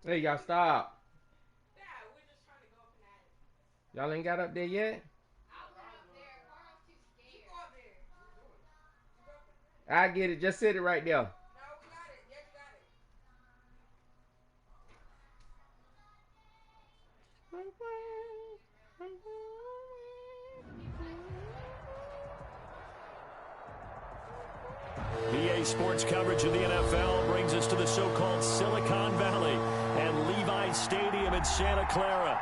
Hey, y'all stop. Y'all ain't got up there yet? I get it. Just sit it right there. EA Sports coverage of the NFL brings us to the so-called Silicon Valley and Levi Stadium in Santa Clara.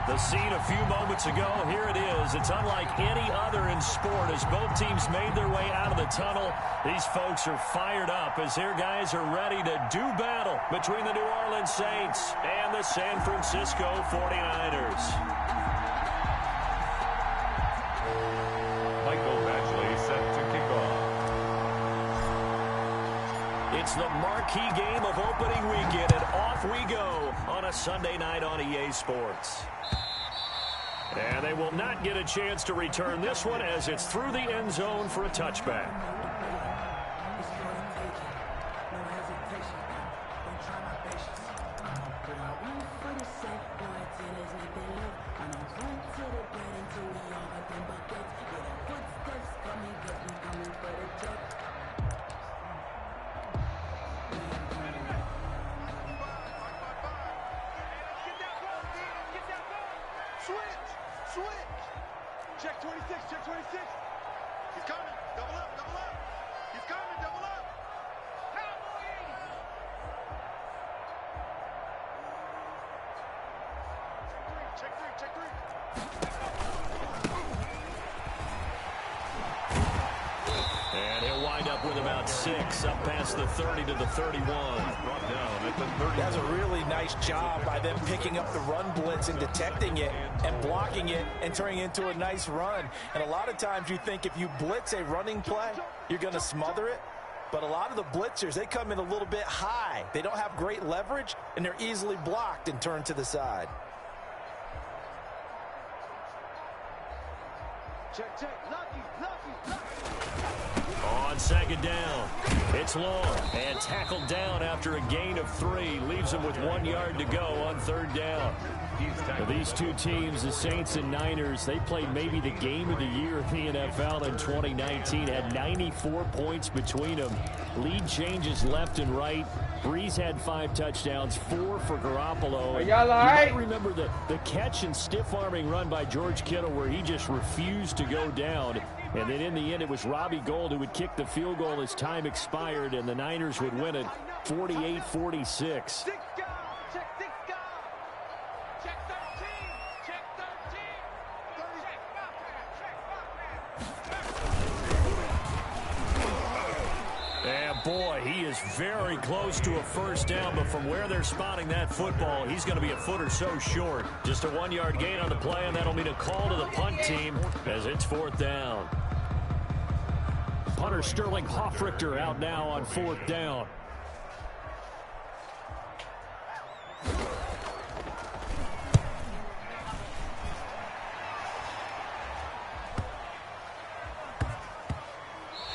The scene a few moments ago, here it is. It's unlike any other in sport as both teams made their way out of the tunnel. These folks are fired up as their guys are ready to do battle between the New Orleans Saints and the San Francisco 49ers. Michael Badgley set to kick off. It's the marquee game of opening weekend, and off we go on a Sunday night on EA Sports. And they will not get a chance to return this one as it's through the end zone for a touchback. Check 26, check 26. He's coming. Double up, double up. He's coming, double up. Check three, check three. And he'll wind up with about 6 up past the 30 to the 31. Brought down at the 30. That's a really nice job by them picking up the run blitz and detecting it and blocking it and turning it into a nice run. And a lot of times you think if you blitz a running play, you're going to smother it. But a lot of the blitzers, they come in a little bit high. They don't have great leverage, and they're easily blocked and turned to the side. Check, check. Lucky, lucky, lucky. On second down, it's long and tackled down after a gain of 3. Leaves him with 1 yard to go on third down. Now, these two teams, the Saints and Niners, they played maybe the game of the year in the NFL in 2019. Had 94 points between them. Lead changes left and right. Breeze had 5 touchdowns, 4 for Garoppolo. Are y'all all right? right? You might remember the catch and stiff-arming run by George Kittle where he just refused to go down. And then in the end, it was Robbie Gould who would kick the field goal as time expired, and the Niners would win it 48-46. And boy, he is very close to a first down, but from where they're spotting that football, he's going to be a foot or so short. Just a 1 yard gain on the play, and that'll mean a call to the punt team as it's fourth down. Punter Sterling Hoffrichter out now on fourth down.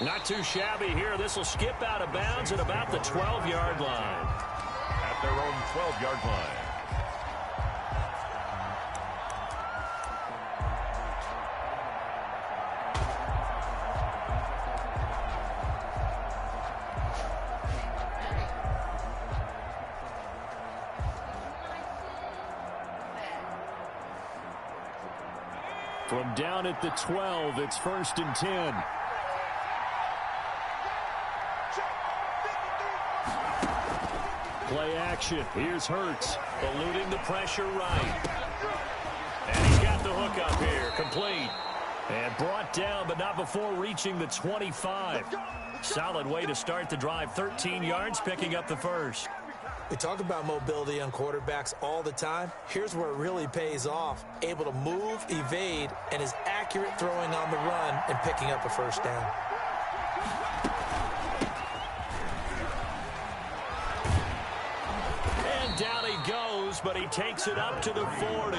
Not too shabby here. This will skip out of bounds at about the 12-yard line. At their own 12-yard line. From down at the 12, it's 1st and 10. Play action. Here's Hurts. Eluding the pressure right. And he's got the hook up here. Complete. And brought down, but not before reaching the 25. Solid way to start the drive. 13 yards, picking up the first. We talk about mobility on quarterbacks all the time. Here's where it really pays off. Able to move, evade, and is accurate throwing on the run and picking up a first down. And down he goes goes, but he takes it up to the 40.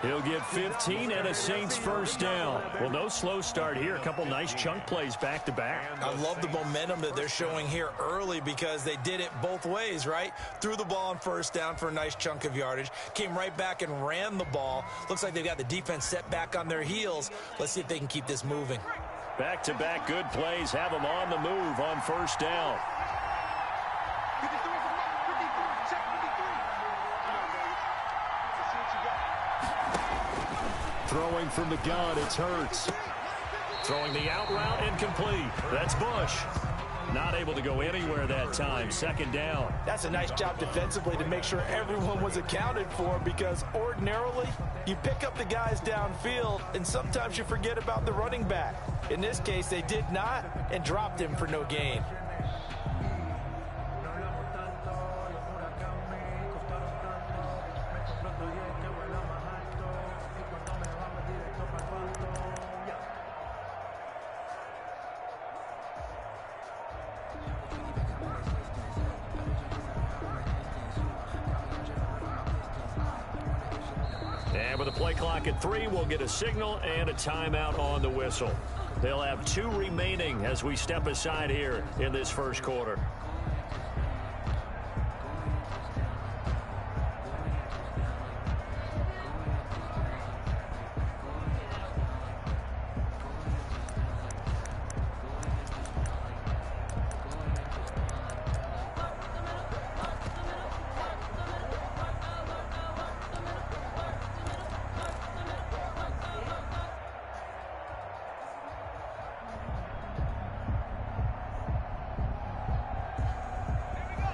He'll get 15 and a Saints first down. Well, no slow start here. A couple nice chunk plays back-to-back. I love the momentum that they're showing here early because they did it both ways, right? Threw the ball on first down for a nice chunk of yardage, came right back and ran the ball. Looks like they've got the defense set back on their heels. Let's see if they can keep this moving. Back-to-back good plays have them on the move on first down. Throwing from the gun, it's Hurts. Throwing the out route, incomplete. That's Bush. Not able to go anywhere that time. Second down. That's a nice job defensively to make sure everyone was accounted for, because ordinarily you pick up the guys downfield and sometimes you forget about the running back. In this case, they did not and dropped him for no gain. And with the play clock at 3, we'll get a signal and a timeout on the whistle. They'll have 2 remaining as we step aside here in this first quarter.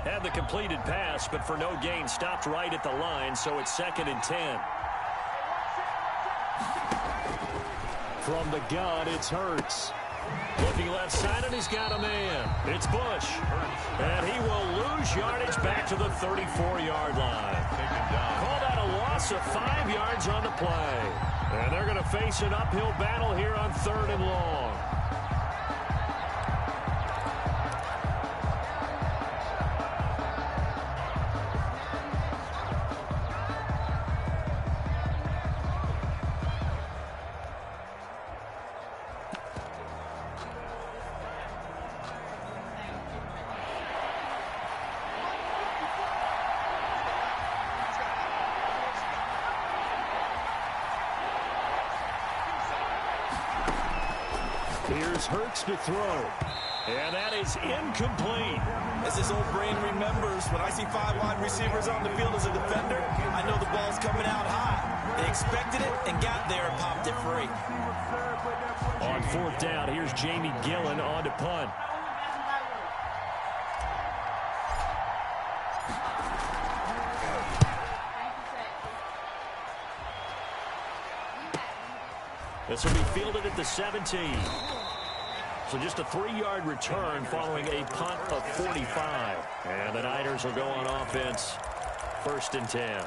Had the completed pass, but for no gain, stopped right at the line, so it's 2nd and 10. From the gun, it's Hurts. Looking left side, and he's got a man. It's Bush. And he will lose yardage back to the 34-yard line. Call that a loss of 5 yards on the play. And they're going to face an uphill battle here on 3rd and long. Here's Hurts to throw. And that is incomplete. As his old brain remembers, when I see 5 wide receivers on the field as a defender, I know the ball's coming out high. They expected it and got there and popped it free. On 4th down, here's Jamie Gillen on to punt. This will be fielded at the 17. So just a 3-yard return following a punt of 45. And the Niners will go on offense, 1st and 10.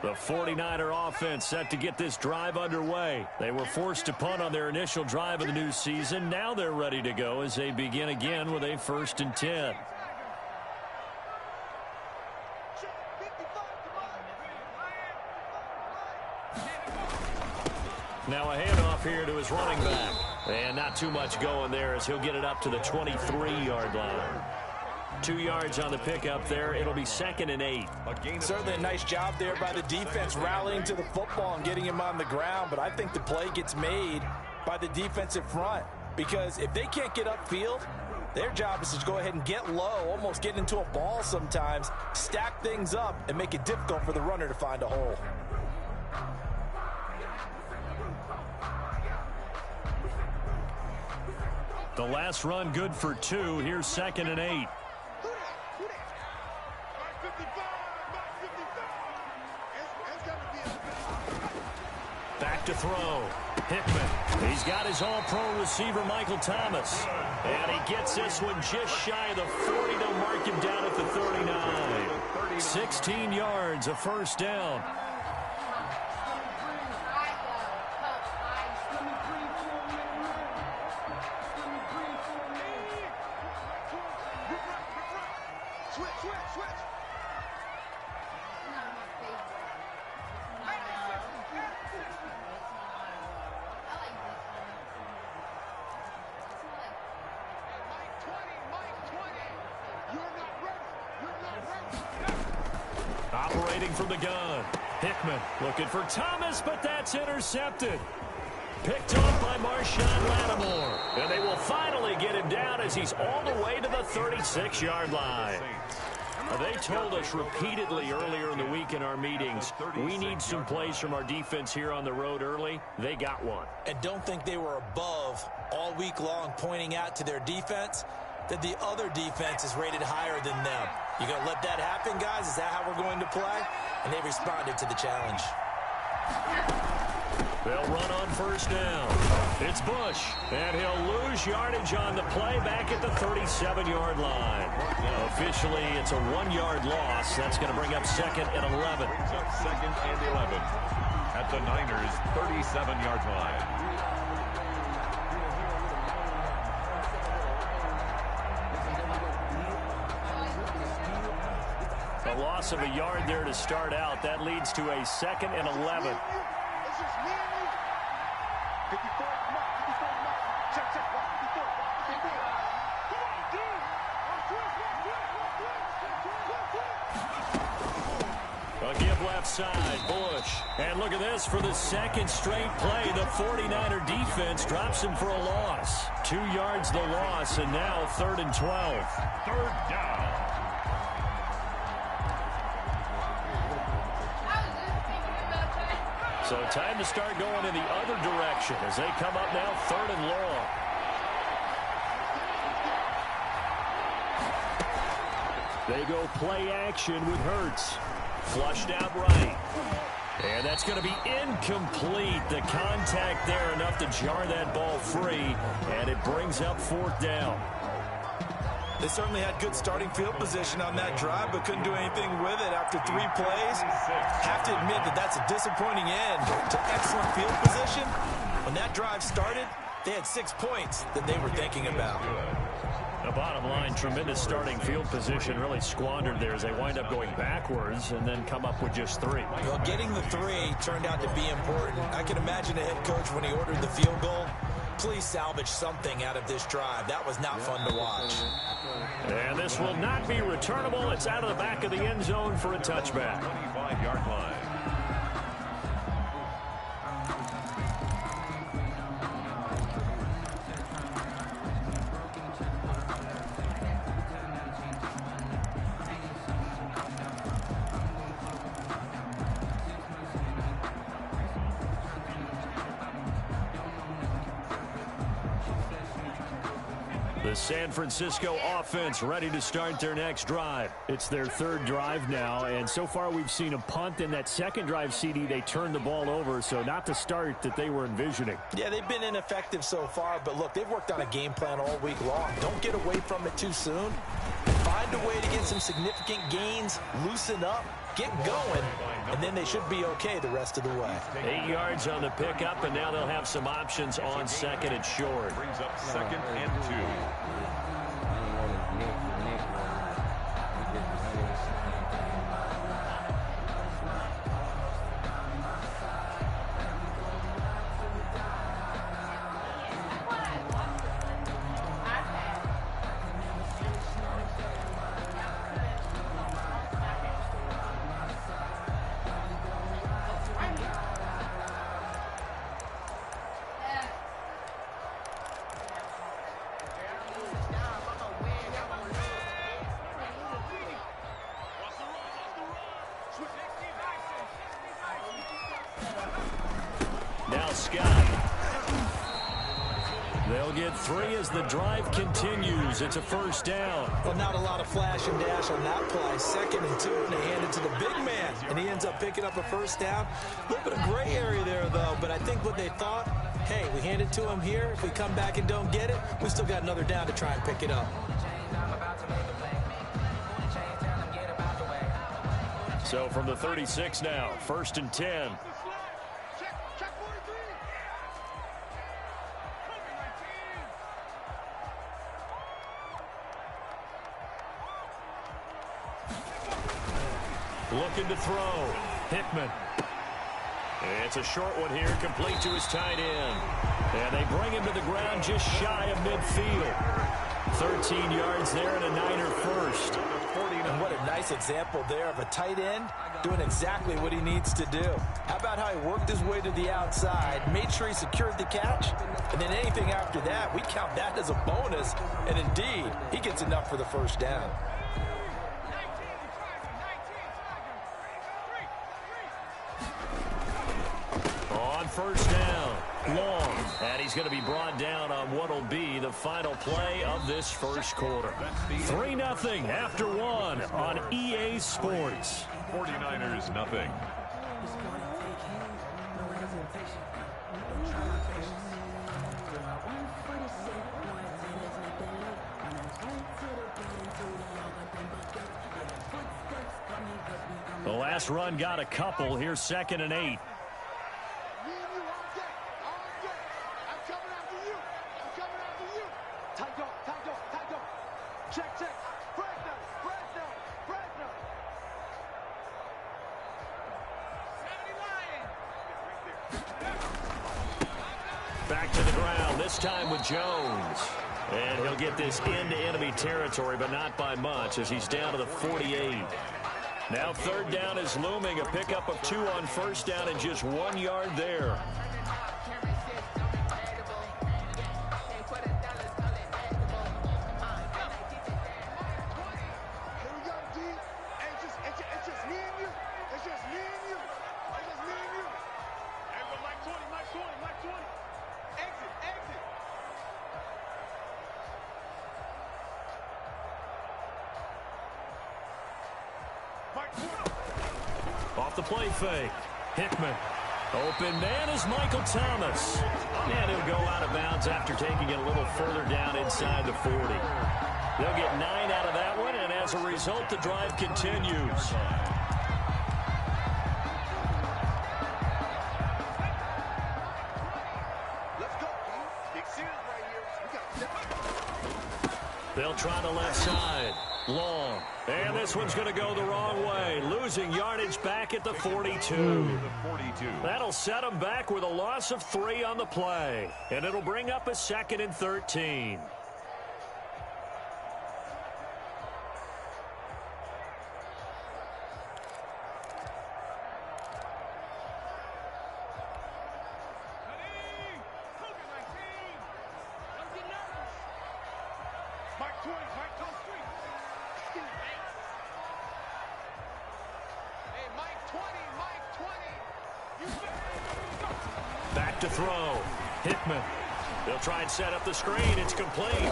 The 49er offense set to get this drive underway. They were forced to punt on their initial drive of the new season. Now they're ready to go as they begin again with a 1st and 10. Now a handoff here to his running back. And not too much going there as he'll get it up to the 23-yard line. 2 yards on the pickup there. It'll be 2nd and 8. Certainly a nice job there by the defense rallying to the football and getting him on the ground. But I think the play gets made by the defensive front, because if they can't get upfield, their job is to go ahead and get low, almost get into a ball sometimes, stack things up, and make it difficult for the runner to find a hole. The last run good for 2. Here's 2nd and 8. Back to throw. Hickman. He's got his all-pro receiver, Michael Thomas. And he gets this one just shy of the 40. They'll mark him down at the 39. 16 yards, a first down. Operating from the gun. Hickman looking for Thomas, but that's intercepted. Picked off by Marshawn Lattimore. And they will finally get him down as he's all the way to the 36-yard line. They told us repeatedly earlier in the week in our meetings, we need some plays from our defense here on the road early. They got one. And don't think they were above all week long pointing out to their defense that the other defense is rated higher than them. You going to let that happen, guys? Is that how we're going to play? And they responded to the challenge. They'll run on first down. It's Bush, and he'll lose yardage on the play back at the 37-yard line. Officially, it's a 1-yard loss. That's going to bring up 2nd and 11. Brings up 2nd and 11 at the Niners' 37-yard line. A loss of a yard there to start out. That leads to a 2nd and 11. A give left side, Bush. And look at this for the 2nd straight play. The 49er defense drops him for a loss. 2 yards the loss, and now 3rd and 12. 3rd down. So time to start going in the other direction as they come up now 3rd and long. They go play action with Hurts. Flushed out right. And that's going to be incomplete. The contact there enough to jar that ball free. And it brings up 4th down. They certainly had good starting field position on that drive, but couldn't do anything with it after 3 plays. Have to admit that that's a disappointing end to excellent field position. When that drive started, they had 6 points that they were thinking about. The bottom line, tremendous starting field position really squandered there as they wind up going backwards and then come up with just 3. Well, getting the 3 turned out to be important. I can imagine the head coach when he ordered the field goal. Please salvage something out of this drive. That was not fun to watch. And this will not be returnable. It's out of the back of the end zone for a touchback. 25-yard line. The San Francisco offense ready to start their next drive. It's their 3rd drive now, and so far we've seen a punt. In that 2nd drive, CD, they turned the ball over, so not the start that they were envisioning. Yeah, they've been ineffective so far, but look, they've worked on a game plan all week long. Don't get away from it too soon. Find a way to get some significant gains, loosen up, get going, and then they should be okay the rest of the way. 8 yards on the pickup, and now they'll have some options on 2nd and short. Brings up 2nd and 2. Now Scott. They'll get 3 as the drive continues. It's a 1st down. Well, not a lot of flash and dash on that play. 2nd and 2, and they hand it to the big man, and he ends up picking up a 1st down. A little bit of gray area there, though, but I think what they thought, hey, we hand it to him here. If we come back and don't get it, we still got another down to try and pick it up. So from the 36 now, 1st and 10. Check 43. Looking to throw. Hickman. It's a short one here, complete to his tight end. And they bring him to the ground just shy of midfield. 13 yards there and a Niner first. And what a nice example there of a tight end doing exactly what he needs to do. How about how he worked his way to the outside, made sure he secured the catch, and then anything after that, we count that as a bonus. And indeed, he gets enough for the first down. On first down, Long. And he's going to be brought down on what will be the final play of this first quarter. 3-0 after 1 on EA Sports. 49ers nothing. The last run got a couple. Here's 2nd and 8. Back to the ground, this time with Jones. And he'll get this into enemy territory, but not by much as he's down to the 48. Now 3rd down is looming, a pickup of 2 on first down and just 1 yard there. Off the play fake. Hickman. Open man is Michael Thomas. And he'll go out of bounds after taking it a little further down inside the 40. They'll get 9 out of that one, and as a result, the drive continues. They'll try the left side. Long. And this one's going to go the wrong way. Losing yardage back at the 42. That'll set them back with a loss of 3 on the play. And it'll bring up a 2nd and 13. Back to throw. Hickman. They'll try and set up the screen. It's complete.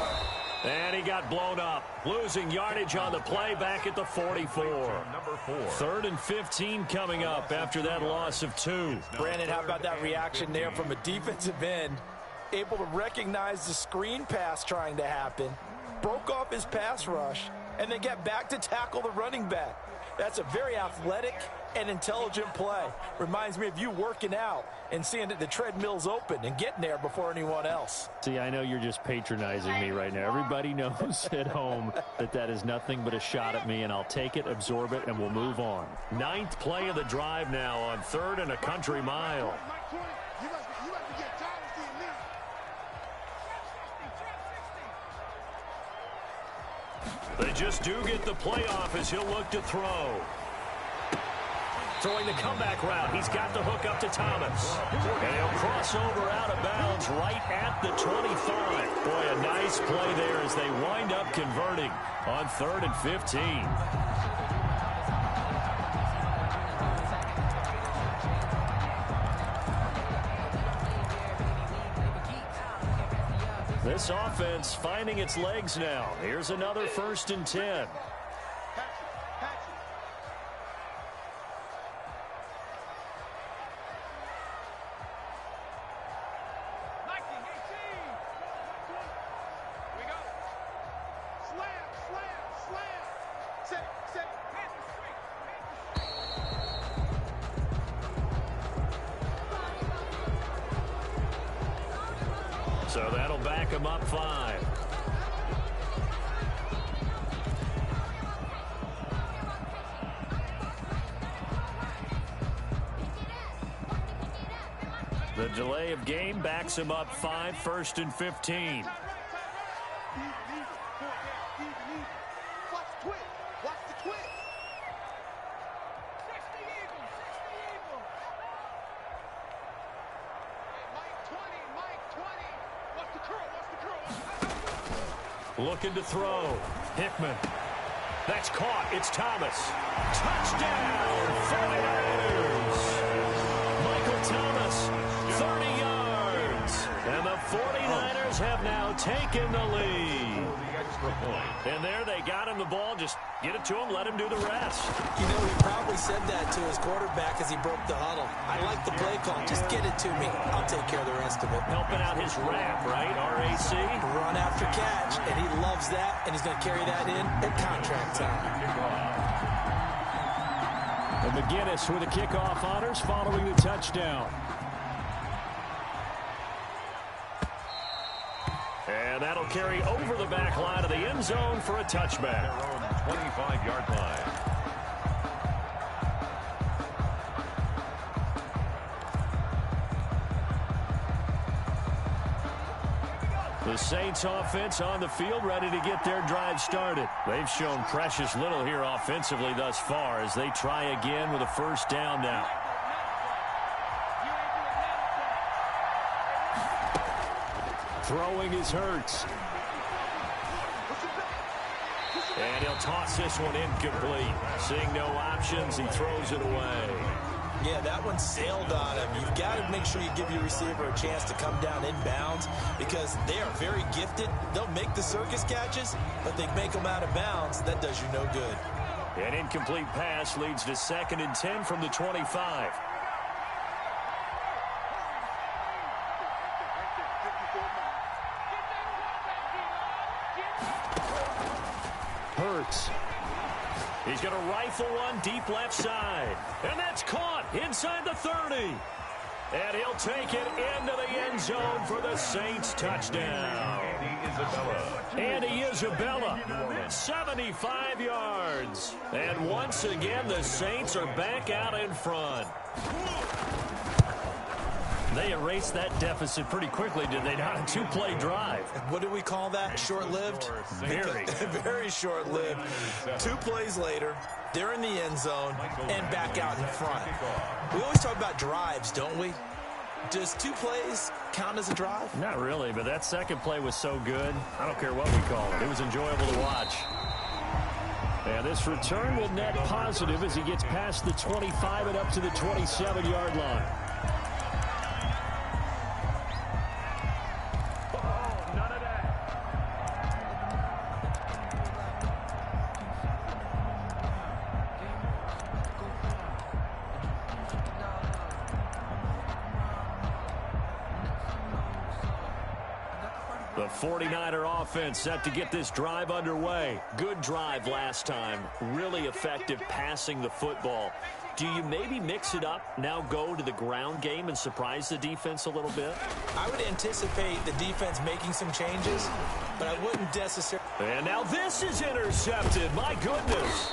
And he got blown up. Losing yardage on the play back at the 44. 3rd and 15 coming up after that loss of 2. Brandon, how about that reaction there from a defensive end? Able to recognize the screen pass trying to happen. Broke off his pass rush. And then get back to tackle the running back. That's a very athletic and intelligent play. Reminds me of you working out and seeing that the treadmill's open and getting there before anyone else. See, I know you're just patronizing me right now. Everybody knows at home that that is nothing but a shot at me, and I'll take it, absorb it, and we'll move on. 9th play of the drive now on 3rd and a country mile. They just do get the playoff as he'll look to throw. Throwing the comeback route. He's got the hook up to Thomas. And he'll cross over out of bounds right at the 25. Boy, a nice play there as they wind up converting on 3rd and 15. This offense finding its legs now. Here's another 1st and 10. So that'll back him up 5. The delay of game backs him up 5, 1st and 15. Looking to throw. Hickman. That's caught. It's Thomas. Touchdown, 49ers. Michael Thomas, 30 yards. And the 49ers have now taken the lead. And there they got him the ball. Just get it to him, let him do the rest. You know, he probably said that to his quarterback as he broke the huddle. I like the play call. Just get it to me. I'll take care of the rest of it. Helping out his rap, right? RAC. Run after catch, and he loves that, and he's going to carry that in at contract time. And McGinnis with the kickoff honors following the touchdown. And that'll carry over the back line of the end zone for a touchback. 25-yard line. The Saints offense on the field, ready to get their drive started. They've shown precious little here offensively thus far as they try again with a first down now. Throwing is Hurts. And he'll toss this one incomplete. Seeing no options, he throws it away. Yeah, that one sailed on him. You've got to make sure you give your receiver a chance to come down inbounds because they are very gifted. They'll make the circus catches, but they make them out of bounds. That does you no good. An incomplete pass leads to 2nd and 10 from the 25. Hurts. He's going to rifle one deep left side. And that's caught inside the 30. And he'll take it into the end zone for the Saints touchdown. Andy Isabella, 75 yards. And once again, the Saints are back out in front. They erased that deficit pretty quickly, did they not? A 2-play drive. What do we call that? Short-lived? Very. Very short-lived. 2 plays later, they're in the end zone and back out in front. We always talk about drives, don't we? Does 2 plays count as a drive? Not really, but that second play was so good. I don't care what we call it. It was enjoyable to watch. And this return will net positive as he gets past the 25 and up to the 27-yard line. The 49er offense set to get this drive underway. Good drive last time. Really effective passing the football. Do you maybe mix it up, now go to the ground game and surprise the defense a little bit? I would anticipate the defense making some changes, but I wouldn't necessarily. And now this is intercepted. My goodness.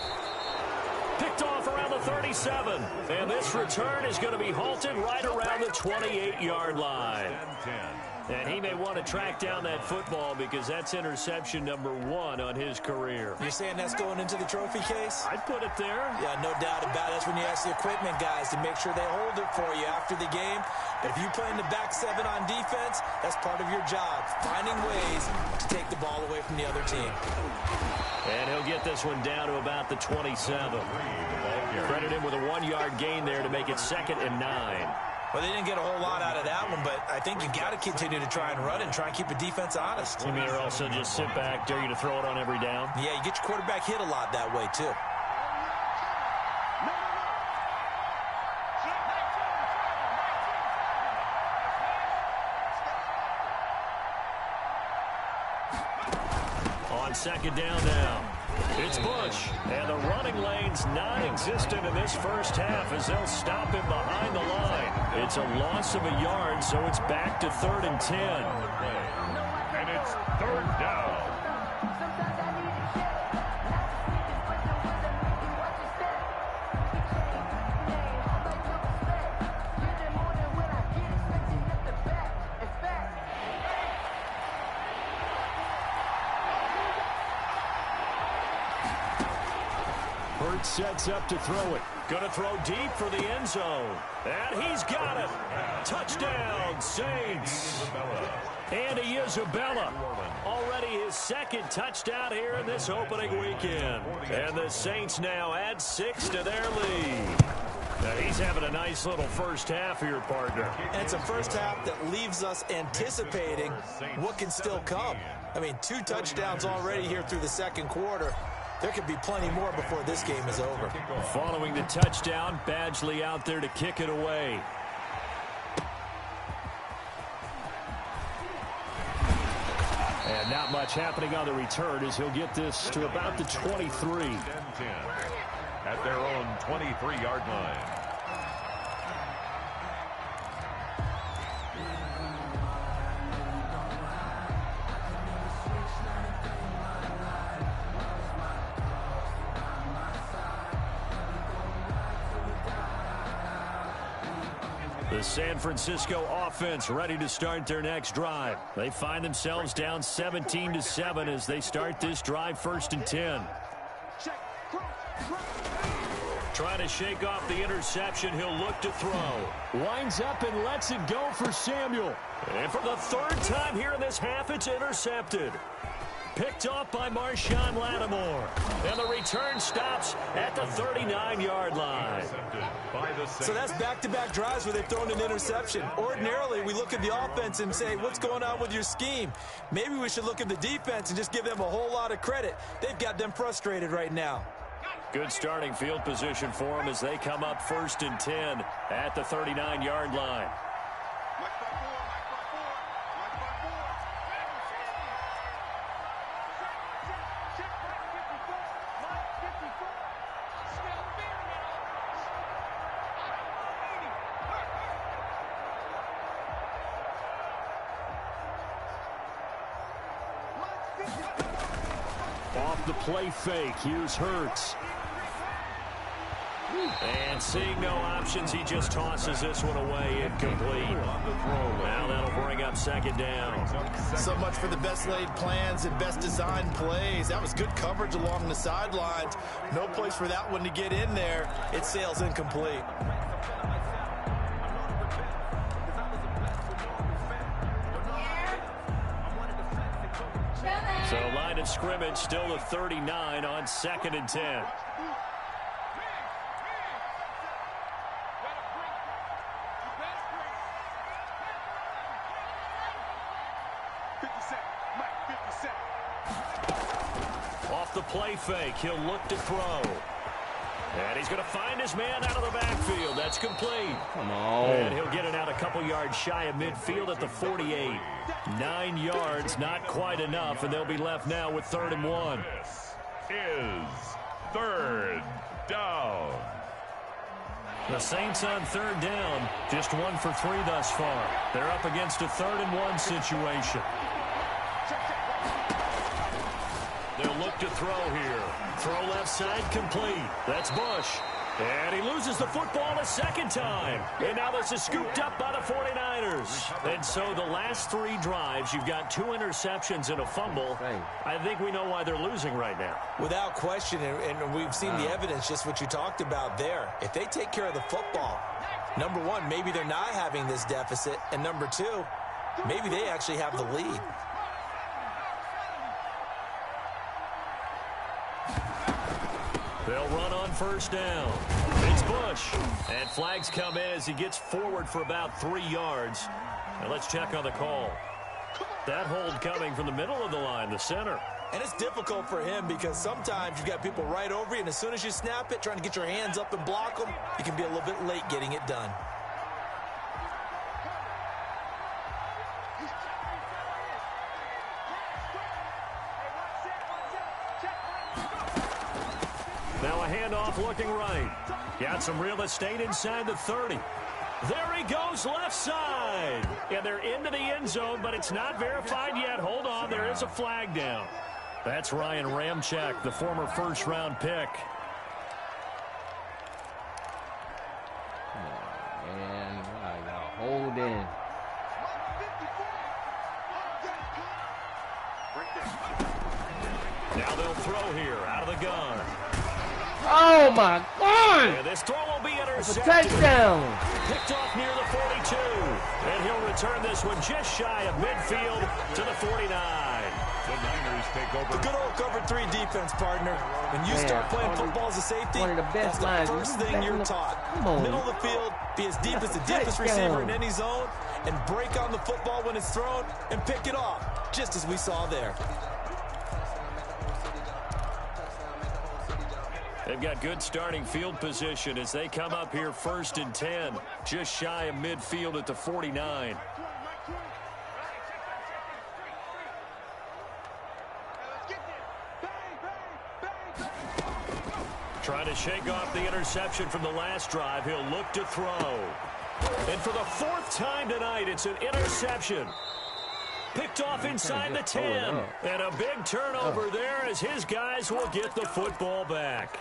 Picked off around the 37. And this return is going to be halted right around the 28-yard line. And he may want to track down that football because that's interception number 1 on his career. You're saying that's going into the trophy case? I'd put it there. Yeah, no doubt about it. That's when you ask the equipment guys to make sure they hold it for you after the game. But if you play in the back 7 on defense, that's part of your job, finding ways to take the ball away from the other team. And he'll get this one down to about the 27. Credit him with a 1-yard gain there to make it 2nd and 9. Well, they didn't get a whole lot out of that one, but I think you've got to continue to try and run it and try and keep the defense honest. You mean, or also just sit back, dare you to throw it on every down? Yeah, you get your quarterback hit a lot that way, too. On 2nd down now. It's Bush, and the running lane's non-existent in this first half as they'll stop him behind the line. It's a loss of a yard, so it's back to 3rd and 10. And it's 3rd down. Sets up to throw it. Gonna throw deep for the end zone. And he's got it. Touchdown, Saints. Andy Isabella. Already his 2nd touchdown here in this opening weekend. And the Saints now add 6 to their lead. Now he's having a nice little first half here, partner. And it's a first half that leaves us anticipating what can still come. I mean, 2 touchdowns already here through the 2nd quarter. There could be plenty more before this game is over. Following the touchdown, Badgley out there to kick it away. And not much happening on the return as he'll get this to about the 23. 10-10 at their own 23-yard line. The San Francisco offense ready to start their next drive. They find themselves down 17-7 as they start this drive 1st and 10. Trying to shake off the interception. He'll look to throw. Winds up and lets it go for Samuel. And for the 3rd time here in this half, it's intercepted. Picked off by Marshawn Lattimore. And the return stops at the 39-yard line. So that's back-to-back drives where they've thrown an interception. Ordinarily, we look at the offense and say, what's going on with your scheme? Maybe we should look at the defense and just give them a whole lot of credit. They've got them frustrated right now. Good starting field position for them as they come up 1st and 10 at the 39-yard line. Off the play fake, here's Hurts. And seeing no options, he just tosses this one away, incomplete. Now that'll bring up 2nd down. So much for the best laid plans and best designed plays. That was good coverage along the sidelines. No place for that one to get in there. It sails incomplete. So line of scrimmage still the 39 on 2nd and 10. Off the play fake, he'll look to throw. And he's going to find his man out of the backfield. That's complete. Come on. And he'll get it out a couple yards shy of midfield at the 48. 9 yards, not quite enough, and they'll be left now with 3rd and 1. This is 3rd down. The Saints on 3rd down, just 1 for 3 thus far. They're up against a 3rd and 1 situation. They'll look to throw here. Throw left side complete. That's Bush. And he loses the football a 2nd time. And now this is scooped up by the 49ers. And so the last 3 drives, you've got 2 interceptions and a fumble. I think we know why they're losing right now. Without question, and we've seen the evidence, just what you talked about there. If they take care of the football, number 1, maybe they're not having this deficit. And number 2, maybe they actually have the lead. They'll run on 1st down. It's Bush. And flags come in as he gets forward for about 3 yards. And let's check on the call. That hold coming from the middle of the line, the center. And it's difficult for him because sometimes you've got people right over you, and as soon as you snap it, trying to get your hands up and block them, you can be a little bit late getting it done. handoff looking right. Got some real estate inside the 30. There he goes left side. And they're into the end zone, but it's not verified yet. Hold on, there is a flag down. That's Ryan Ramczyk, the former first-round pick. Oh, man, wow, y'all hold in. Now they'll throw here out of the gun. Oh, my God! And this throw will be It's a intercepted. touchdown! Picked off near the 42. And he'll return this one just shy of midfield to the 49. The Niners take over. The good old cover 3 defense, partner. When you start playing football as a safety, one of the best that's the lines. first thing you're taught. Come on. Middle of the field, be as deep as the deepest receiver in any zone, and break on the football when it's thrown and pick it off, just as we saw there. They've got good starting field position as they come up here 1st and 10, just shy of midfield at the 49. Trying to shake off the interception from the last drive. He'll look to throw. And for the 4th time tonight, it's an interception. Picked off inside the 10. And a big turnover there as his guys will get the football back.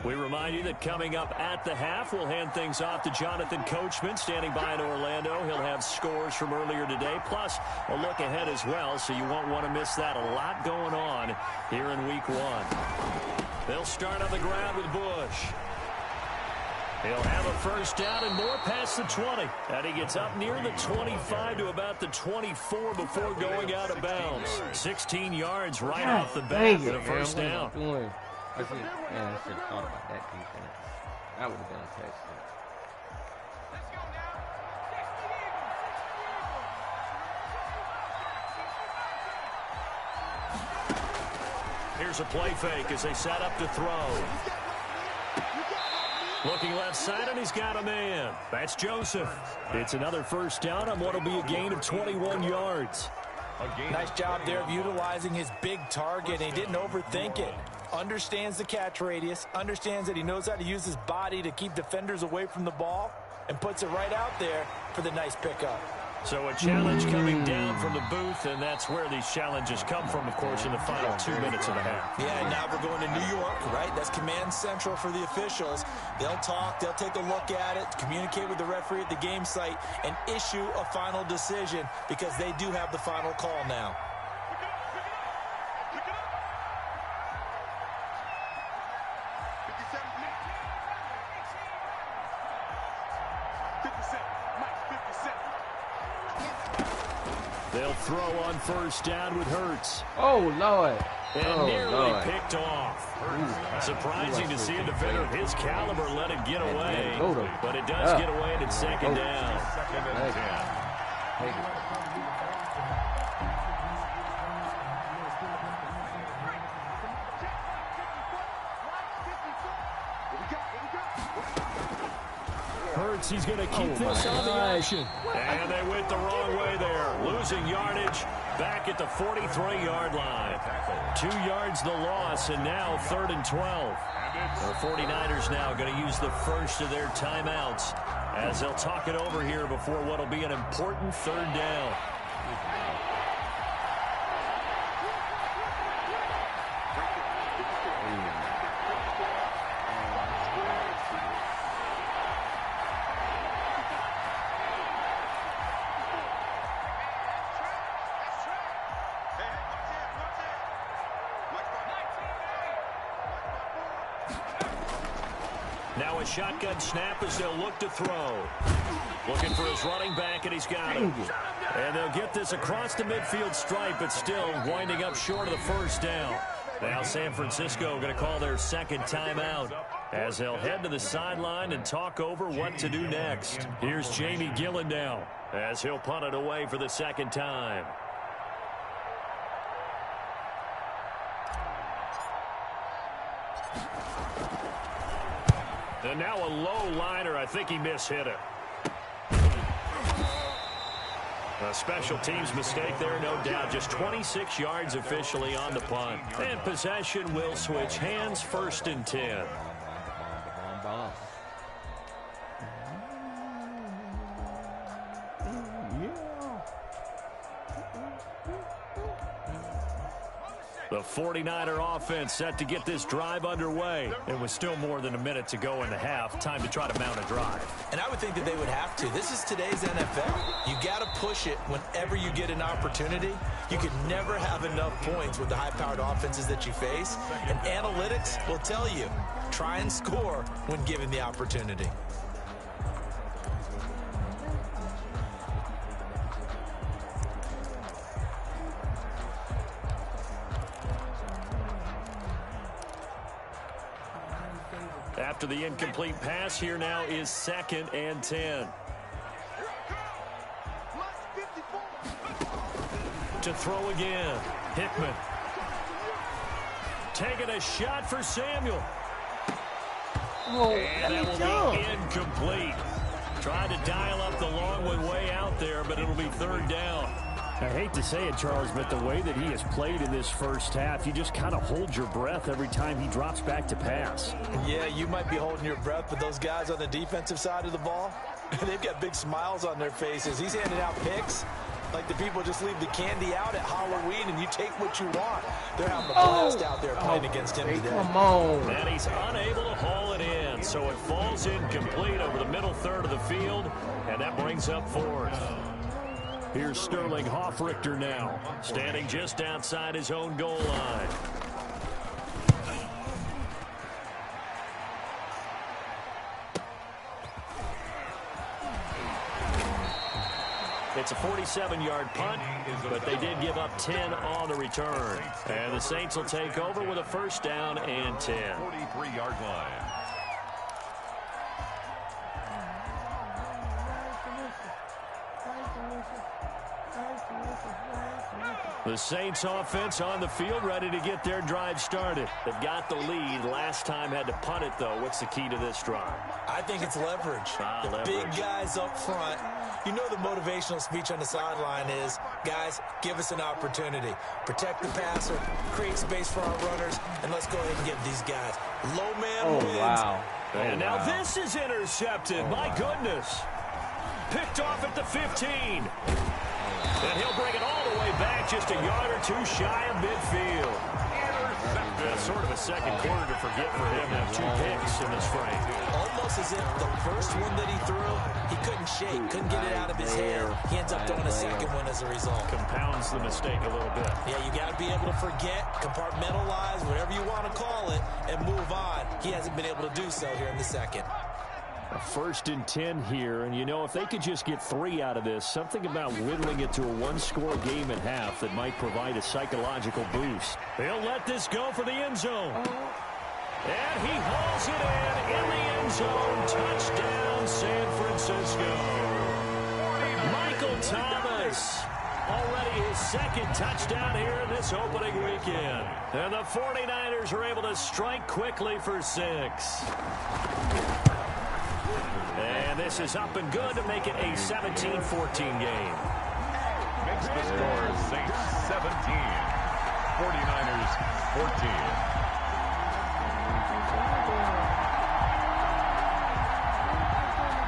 We remind you that coming up at the half, we'll hand things off to Jonathan Coachman, standing by in Orlando. He'll have scores from earlier today, plus a look ahead as well, so you won't want to miss that. A lot going on here in Week 1. They'll start on the ground with Bush. He'll have a first down and more past the 20. And he gets up near the 25 to about the 24 before going out of bounds. 16 yards right off the bat for the first down. I should have thought about that defense. That would have been a touchdown. Here's a play fake as they set up to throw. Looking left side, and he's got a man. That's Joseph. It's another first down on what will be a gain of 21 yards. Nice job there of utilizing his big target. He didn't overthink it. Understands the catch radius, understands that he knows how to use his body to keep defenders away from the ball, and puts it right out there for the nice pickup. So a challenge coming down from the booth, and that's where these challenges come from, of course, in the final 2 minutes of the half. Yeah, now we're going to New York, right? That's command central for the officials. They'll talk, they'll take a look at it, communicate with the referee at the game site, and issue a final decision because they do have the final call now. They'll throw on first down with Hurts. Oh, Lord. And nearly picked off. Surprising to see a defender of his caliber let it get away. But it does get away and it's second down. Second and 10. Hurts, he's going to keep this on the action. And they went the wrong way there. Losing yardage back at the 43-yard line. 2 yards the loss, and now 3rd and 12. The 49ers now going to use the first of their timeouts as they'll talk it over here before what will be an important 3rd down. Now a shotgun snap as they'll look to throw. Looking for his running back, and he's got him. And they'll get this across the midfield stripe, but still winding up short of the first down. Now San Francisco going to call their second timeout. as they'll head to the sideline and talk over what to do next. Here's Jamie Gillen now as he'll punt it away for the second time. And now a low liner. I think he mishit it. A special teams mistake there, no doubt. Just 26 yards officially on the punt. And possession will switch hands, 1st and 10. The 49er offense set to get this drive underway. It was still more than a minute to go in the half. Time to try to mount a drive. And I would think that they would have to. This is today's NFL. You got to push it whenever you get an opportunity. You can never have enough points with the high-powered offenses that you face. And analytics will tell you, try and score when given the opportunity. After the incomplete pass, here now is 2nd and 10. To throw again. Hickman. Taking a shot for Samuel. Whoa, and that will be incomplete. Tried to dial up the long one way out there, but it'll be 3rd down. I hate to say it, Charles, but the way that he has played in this first half, you just kind of hold your breath every time he drops back to pass. Yeah, you might be holding your breath, but those guys on the defensive side of the ball, they've got big smiles on their faces. He's handing out picks like the people just leave the candy out at Halloween and you take what you want. They're having a blast out there playing against him today. Come on. And he's unable to haul it in, so it falls incomplete over the middle third of the field, and that brings up 4th. Here's Sterling Hoffrichter now, standing just outside his own goal line. It's a 47-yard punt, but they did give up 10 on the return. And the Saints will take over with a 1st down and 10. 43-yard line. The Saints offense on the field, ready to get their drive started. They've got the lead. Last time had to punt it, though. What's the key to this drive? I think it's leverage. The leverage. Big guys up front. You know the motivational speech on the sideline is, guys, give us an opportunity. Protect the passer, create space for our runners, and let's go ahead and give these guys. Low man wins. Wow. And now this is intercepted. My goodness. Picked off at the 15. And he'll bring it all the way back, just a yard or two shy of midfield. Sort of a second quarter to forget for him to have 2 picks in this frame. Almost as if the first one that he threw, he couldn't shake, couldn't get it out of his head. He ends up throwing a second one as a result. Compounds the mistake a little bit. Yeah, you got to be able to forget, compartmentalize, whatever you want to call it, and move on. He hasn't been able to do so here in the second. A 1st and 10 here, and you know, if they could just get 3 out of this, something about whittling it to a 1-score game at half that might provide a psychological boost. They'll let this go for the end zone. And he hauls it in the end zone. Touchdown, San Francisco. Michael Thomas, already his 2nd touchdown here in this opening weekend. And the 49ers are able to strike quickly for 6. And this is up and good to make it a 17-14 game. Makes the score Saints 17, 49ers 14.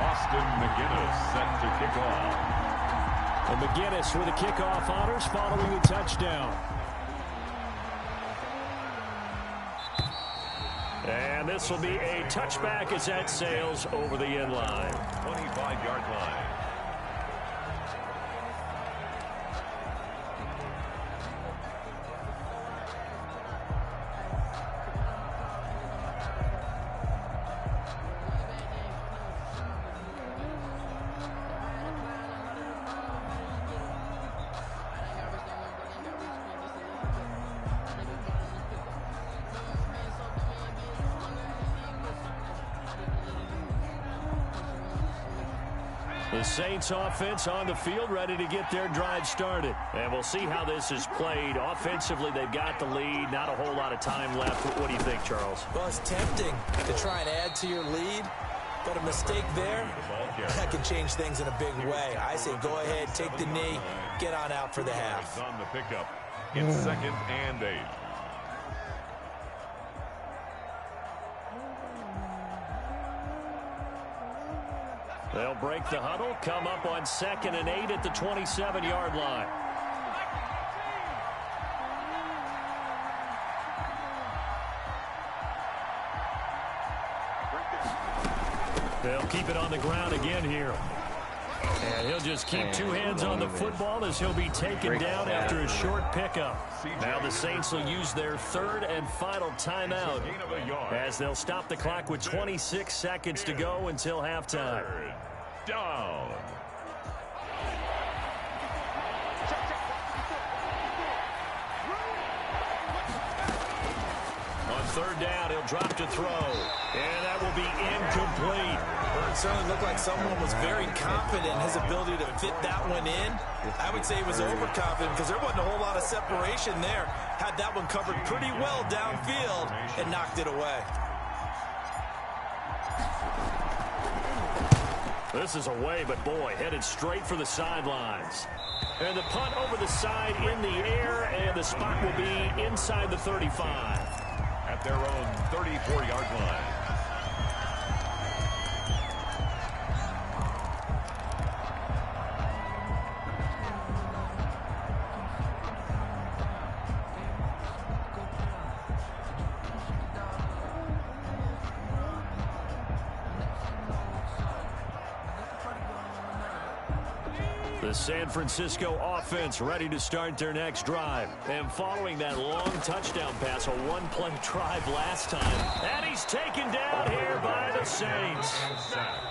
Austin McGinnis set to kick off. And McGinnis with the kickoff honors following the touchdown. And this will be a touchback as that sails over the end line. 25-yard line. The Saints offense on the field, ready to get their drive started. And we'll see how this is played. Offensively, they've got the lead. Not a whole lot of time left. What do you think, Charles? Well, it's tempting to try and add to your lead, but a mistake there, that can change things in a big way. I say go ahead, take the knee, get on out for the half. On the pickup in 2nd and 8. They'll break the huddle, come up on 2nd and 8 at the 27-yard line. They'll keep it on the ground again here. And he'll just keep two hands on the football as he'll be taken down after a short pickup. Now the Saints will use their 3rd and final timeout as they'll stop the clock with 26 seconds to go until halftime. Down. On 3rd down, he'll drop to throw. And that will be incomplete. Well, it certainly looked like someone was very confident in his ability to fit that one in. I would say he was overconfident because there wasn't a whole lot of separation there. Had that one covered pretty well downfield and knocked it away. This is away, but boy, headed straight for the sidelines. And the punt over the side in the air, and the spot will be inside the 35. At their own 34-yard line. The San Francisco offense ready to start their next drive. And following that long touchdown pass, a one-play drive last time. And he's taken down here by the Saints.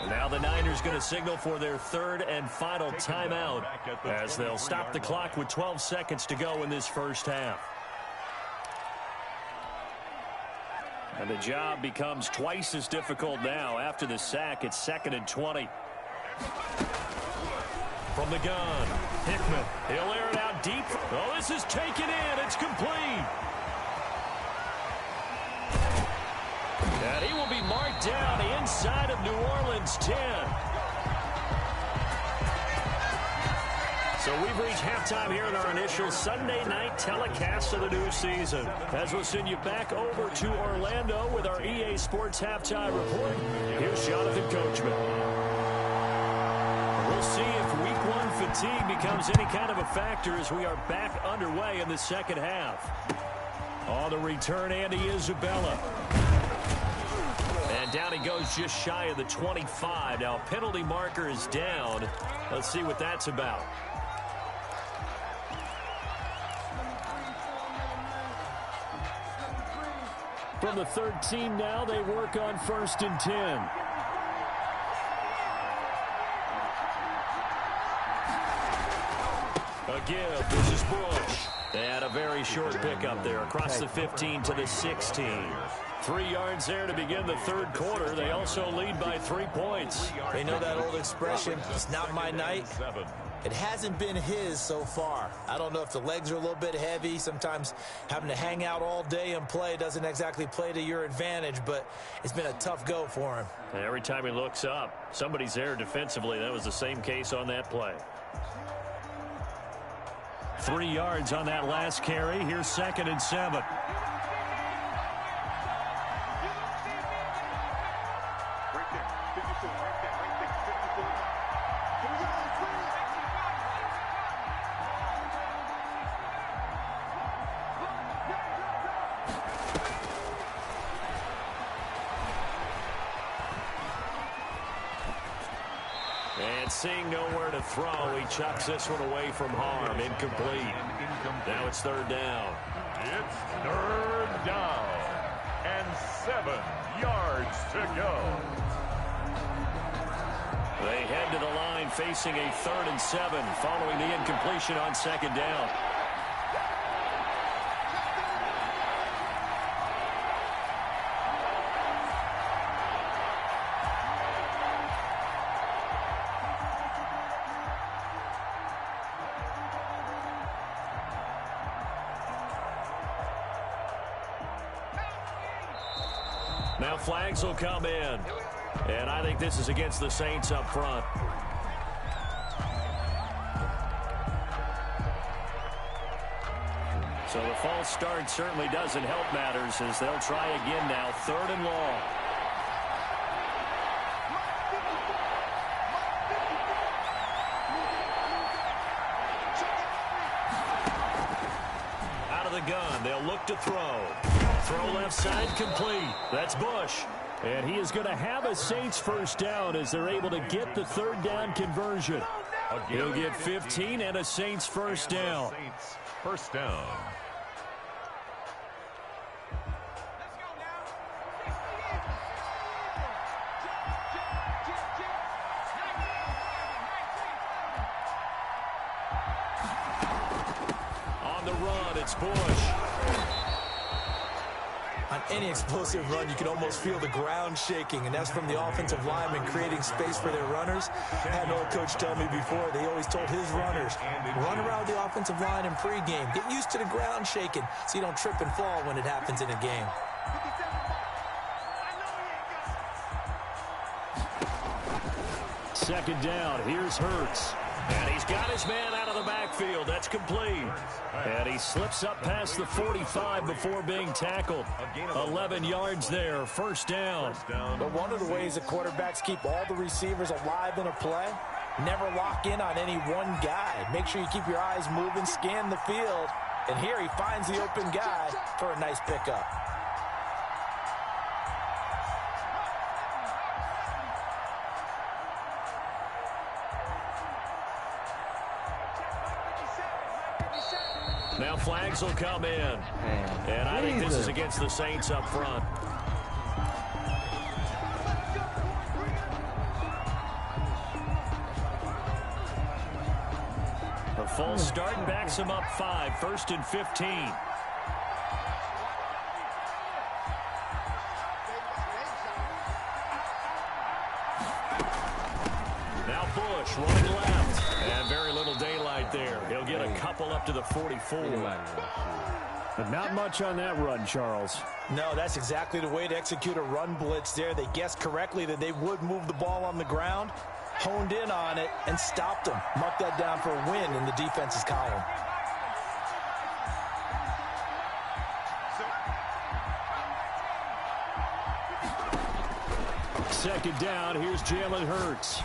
Now the Niners going to signal for their 3rd and final timeout as they'll stop the clock with 12 seconds to go in this first half. And the job becomes twice as difficult now after the sack. It's 2nd and 20. From the gun, Hickman. He'll air it out deep. Oh, this is taken in. It's complete. And he will be marked down inside of New Orleans 10. So we've reached halftime here in our initial Sunday night telecast of the new season. As we'll send you back over to Orlando with our EA Sports Halftime Report, here's Jonathan Coachman. We'll see if Week 1 fatigue becomes any kind of a factor as we are back underway in the second half. On the return, Andy Isabella. And down he goes just shy of the 25. Now, penalty marker is down. Let's see what that's about. From the 13 now, they work on 1st and 10. A give. This is Bush. And a very short pickup there across the 15 to the 16. 3 yards there to begin the 3rd quarter. They also lead by 3 points. They know that old expression, it's not my night. It hasn't been his so far. I don't know if the legs are a little bit heavy. Sometimes having to hang out all day and play doesn't exactly play to your advantage, but it's been a tough go for him. And every time he looks up, somebody's there defensively. That was the same case on that play. 3 yards on that last carry. Here's 2nd and 7. And seeing nowhere to throw, he chucks this one away from harm. Incomplete. Now it's 3rd down. It's 3rd down and 7 yards to go. They head to the line facing a 3rd and 7 following the incompletion on 2nd down. Now flags will come in. And I think this is against the Saints up front. So the false start certainly doesn't help matters as they'll try again now. 3rd and long. Out of the gun. They'll look to throw. Throw left side complete. That's Bush. And he is going to have a Saints first down as they're able to get the 3rd down conversion. He'll get 15 and a Saints first down. Saints first down. On the run, it's Bush. On any explosive run, you can almost feel the ground shaking, and that's from the offensive linemen creating space for their runners. I had an old coach tell me before, they always told his runners, run around the offensive line in pregame. Get used to the ground shaking so you don't trip and fall when it happens in a game. Second down, here's Hurts. And he's got his man out of the backfield. That's complete. And he slips up past the 45 before being tackled. 11 yards there, first down. But one of the ways that quarterbacks keep all the receivers alive in a play, never lock in on any one guy. Make sure you keep your eyes moving, scan the field. And here he finds the open guy for a nice pickup. Now flags will come in. And I think this is against the Saints up front. A false start backs him up 5, 1st and 15. Now Bush running left. And very little daylight there. He'll get a couple up to the 44. But not much on that run, Charles. No, that's exactly the way to execute a run blitz there. They guessed correctly that they would move the ball on the ground, honed in on it, and stopped them. Mark that down for a win in the defense's column. Second down, here's Jalen Hurts.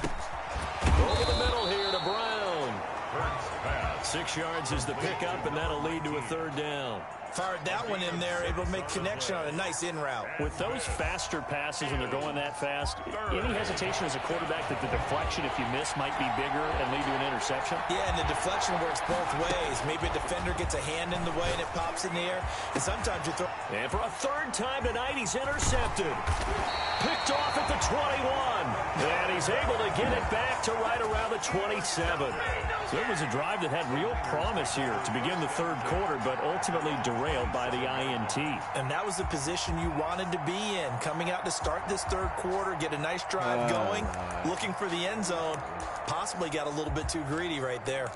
Over the middle here to Brown. Hurts pass. 6 yards is the pickup, and that'll lead to a 3rd down. Fired that one in there, able to make connection on a nice in route. With those faster passes when they're going that fast, any hesitation as a quarterback that the deflection, if you miss, might be bigger and lead to an interception? Yeah, and the deflection works both ways. Maybe a defender gets a hand in the way and it pops in the air, and sometimes you throw... And for a 3rd time tonight, he's intercepted. Picked off at the 21. And he's able to get it back to right around the 27. So it was a drive that had real promise here to begin the 3rd quarter, but ultimately derailed by the INT. And that was the position you wanted to be in. Coming out to start this 3rd quarter, get a nice drive going, looking for the end zone. Possibly got a little bit too greedy right there.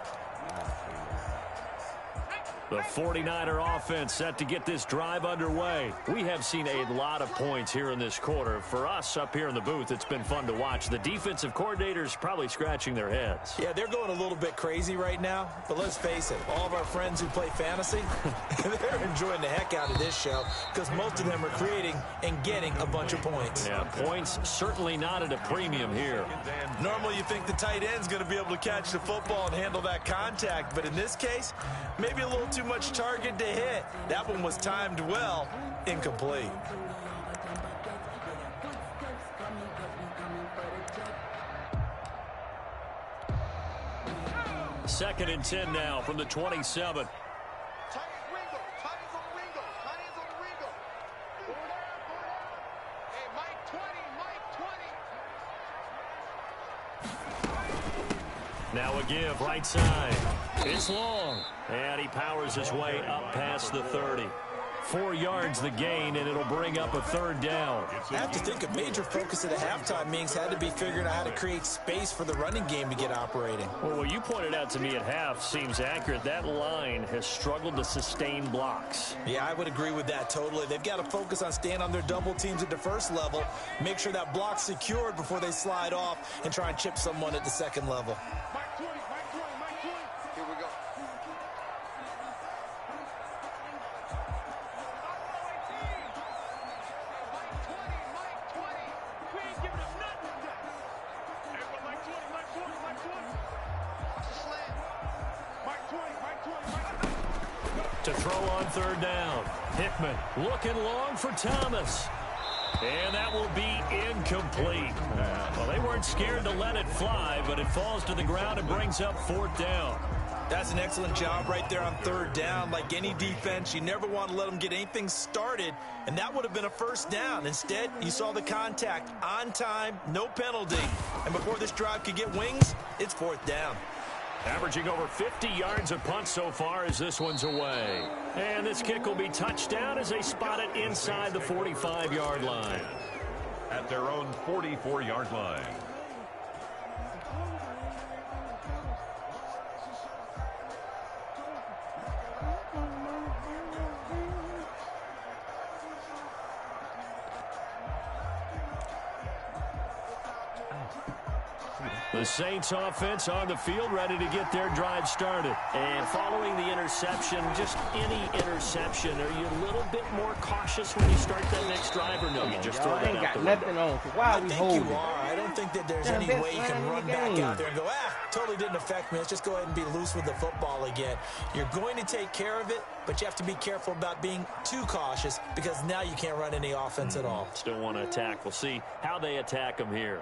The 49er offense set to get this drive underway. We have seen a lot of points here in this quarter. For us up here in the booth, it's been fun to watch. The defensive coordinators probably scratching their heads. Yeah, they're going a little bit crazy right now. But let's face it, all of our friends who play fantasy, they're enjoying the heck out of this show because most of them are creating and getting a bunch of points. Yeah, points certainly not at a premium here. Normally you think the tight end's going to be able to catch the football and handle that contact. But in this case, maybe a little too much target to hit. That one was timed well, incomplete. Second and 10 now from the 27. Now a give, right side. It's long. And he powers his way up past the 30. 4 yards the gain, and it'll bring up a third down. I have to think a major focus at the halftime meetings had to be figuring out how to create space for the running game to get operating. Well, what you pointed out to me at half seems accurate. That line has struggled to sustain blocks. Yeah, I would agree with that totally. They've got to focus on staying on their double teams at the first level, make sure that block's secured before they slide off and try and chip someone at the second level. Here we go. To throw on third down. Hickman looking long for Thomas. And that will be incomplete. Well, they weren't scared to let it fly, but it falls to the ground and brings up fourth down. That's an excellent job right there on third down. Like any defense, you never want to let them get anything started, and that would have been a first down. Instead, you saw the contact on time, no penalty. And before this drive could get wings, it's fourth down. Averaging over 50 yards a punt so far as this one's away. And this kick will be touchdown as they spot it inside the 45-yard line. At their own 44-yard line. The Saints offense on the field, ready to get their drive started. And following the interception, just any interception, are you a little bit more cautious when you start that next drive, or no? You just throw I that ain't out got the nothing window? on. Why are we holding? You are. I don't think that there's They're any the best way you can line in run the back game. out there and go, totally didn't affect me. Let's just go ahead and be loose with the football again. You're going to take care of it, but you have to be careful about being too cautious because now you can't run any offense at all. Still want to attack. We'll see how they attack them here.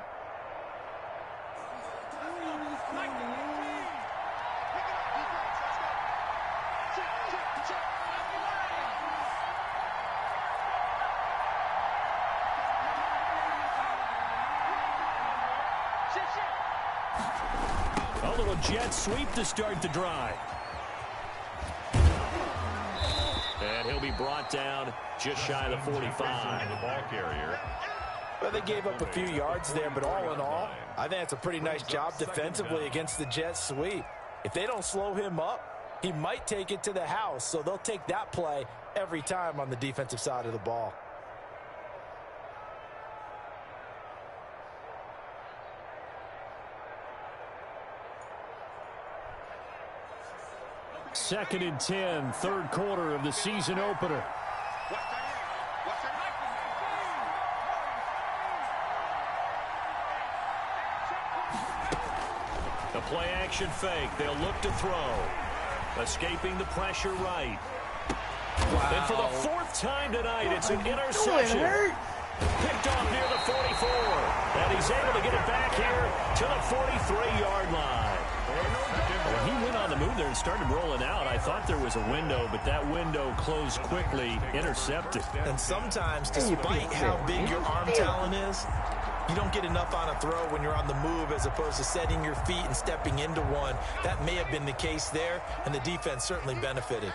A little jet sweep to start the drive. And he'll be brought down just shy of the 45. The ball carrier. Well, they gave up a few yards there, but all in all, I think it's a pretty nice job defensively against the jet sweep. If they don't slow him up, he might take it to the house, so they'll take that play every time on the defensive side of the ball. Second and 10, third quarter of the season opener. The play action fake. They'll look to throw. Escaping the pressure right. Wow. And for the fourth time tonight, it's an interception. Picked off near the 44. And he's able to get it back here to the 43-yard line. When he went on the move there and started rolling out, I thought there was a window, but that window closed quickly, intercepted. And sometimes, despite how big your arm talent is, you don't get enough on a throw when you're on the move as opposed to setting your feet and stepping into one. That may have been the case there, and the defense certainly benefited.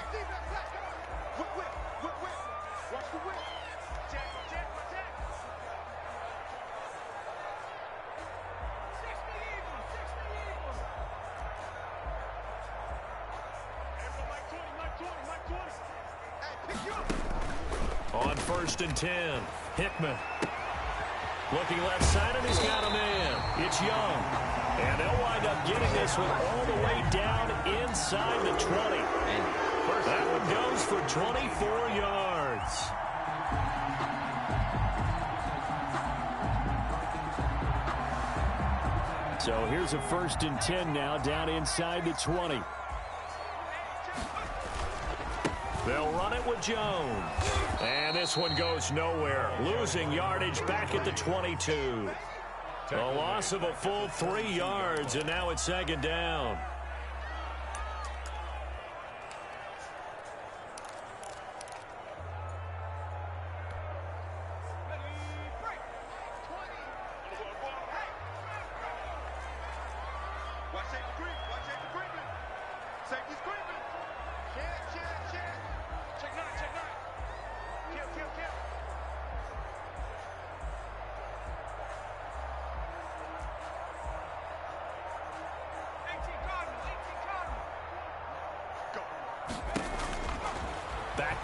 On first and 10, Hickman. Looking left side, and he's got a man. It's Young. And they'll wind up getting this one all the way down inside the 20. That one goes for 24 yards. So here's a first and 10 now down inside the 20. They'll run it with Jones. And this one goes nowhere. Losing yardage back at the 22. A loss of a full 3 yards, and now it's second down.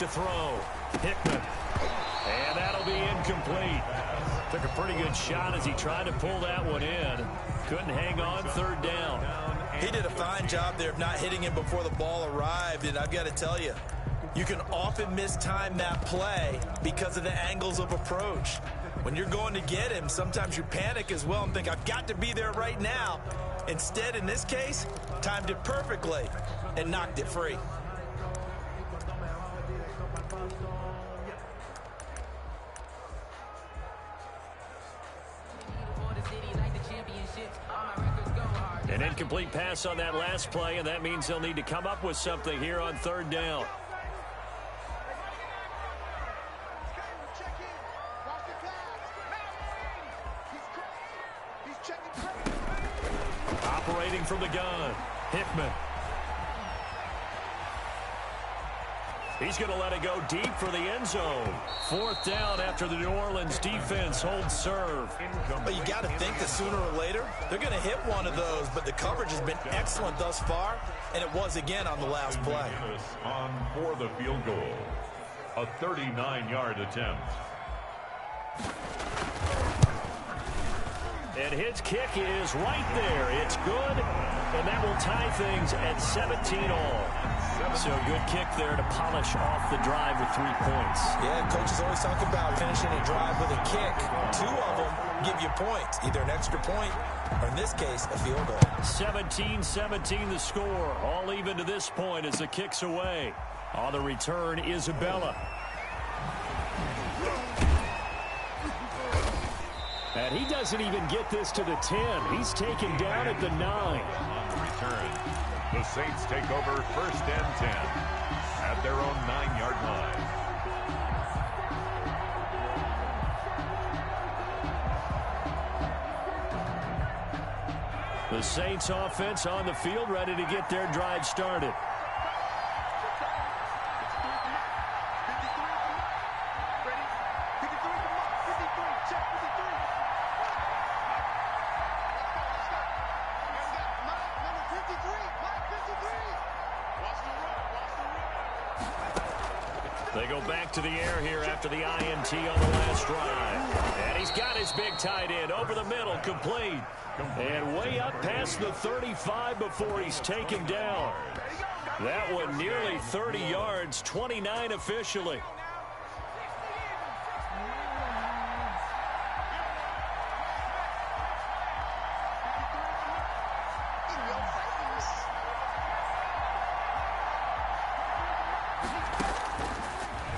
to throw. Hickman. And that'll be incomplete. Took a pretty good shot as he tried to pull that one in. Couldn't hang on, third down. He did a fine job there of not hitting him before the ball arrived, and I've got to tell you, you can often mistime that play because of the angles of approach. When you're going to get him, sometimes you panic as well and think, I've got to be there right now. Instead, in this case, timed it perfectly and knocked it free. An incomplete pass on that last play, and that means they'll need to come up with something here on third down. Operating from the gun, Hickman. He's going to let it go deep for the end zone. Fourth down after the New Orleans defense holds serve. But you got to think that sooner or later, they're going to hit one of those, but the coverage has been excellent thus far, and it was again on the last play. On for the field goal. A 39-yard attempt. And his kick is right there. It's good, and that will tie things at 17-all. So good kick there to polish off the drive with 3 points. Yeah, coaches always talk about finishing a drive with a kick. 2 of them give you points, either an extra point or, in this case, a field goal. 17-17 the score. All even to this point as the kick's away. On the return, Isabella. And he doesn't even get this to the 10. He's taken down at the 9. On the return, the Saints take over first and 10 at their own 9-yard line. The Saints offense on the field, ready to get their drive started. They go back to the air here after the INT on the last drive. And he's got his big tight end over the middle, complete. And way up past the 35 before he's taken down. That one nearly 30 yards, 29 officially.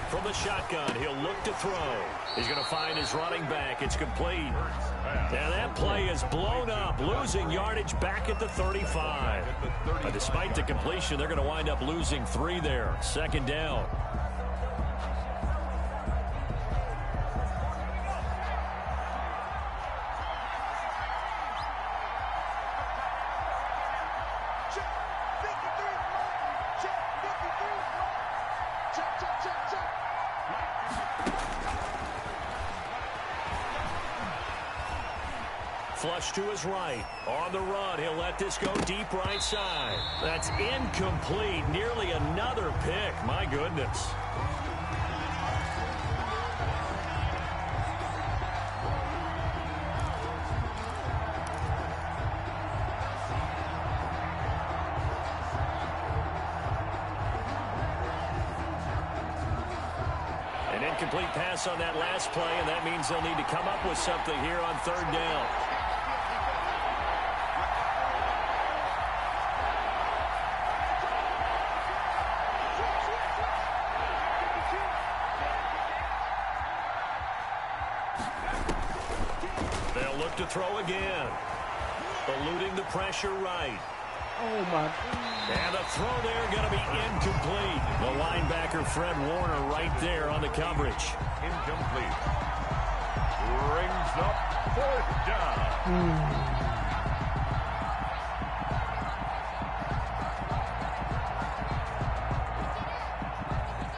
From the shotgun, he'll look to throw. He's going to find his running back. It's complete. And that play is blown up, losing yardage back at the 35. But despite the completion, they're going to wind up losing 3 there. Second down. Flush to his right. On the run, he'll let this go deep right side. That's incomplete. Nearly another pick. My goodness. An incomplete pass on that last play, and that means they'll need to come up with something here on third down. To throw again. Eluding the pressure right. Oh, my. And the throw there going to be incomplete. The linebacker, Fred Warner, right there on the coverage. Incomplete. Brings up fourth down.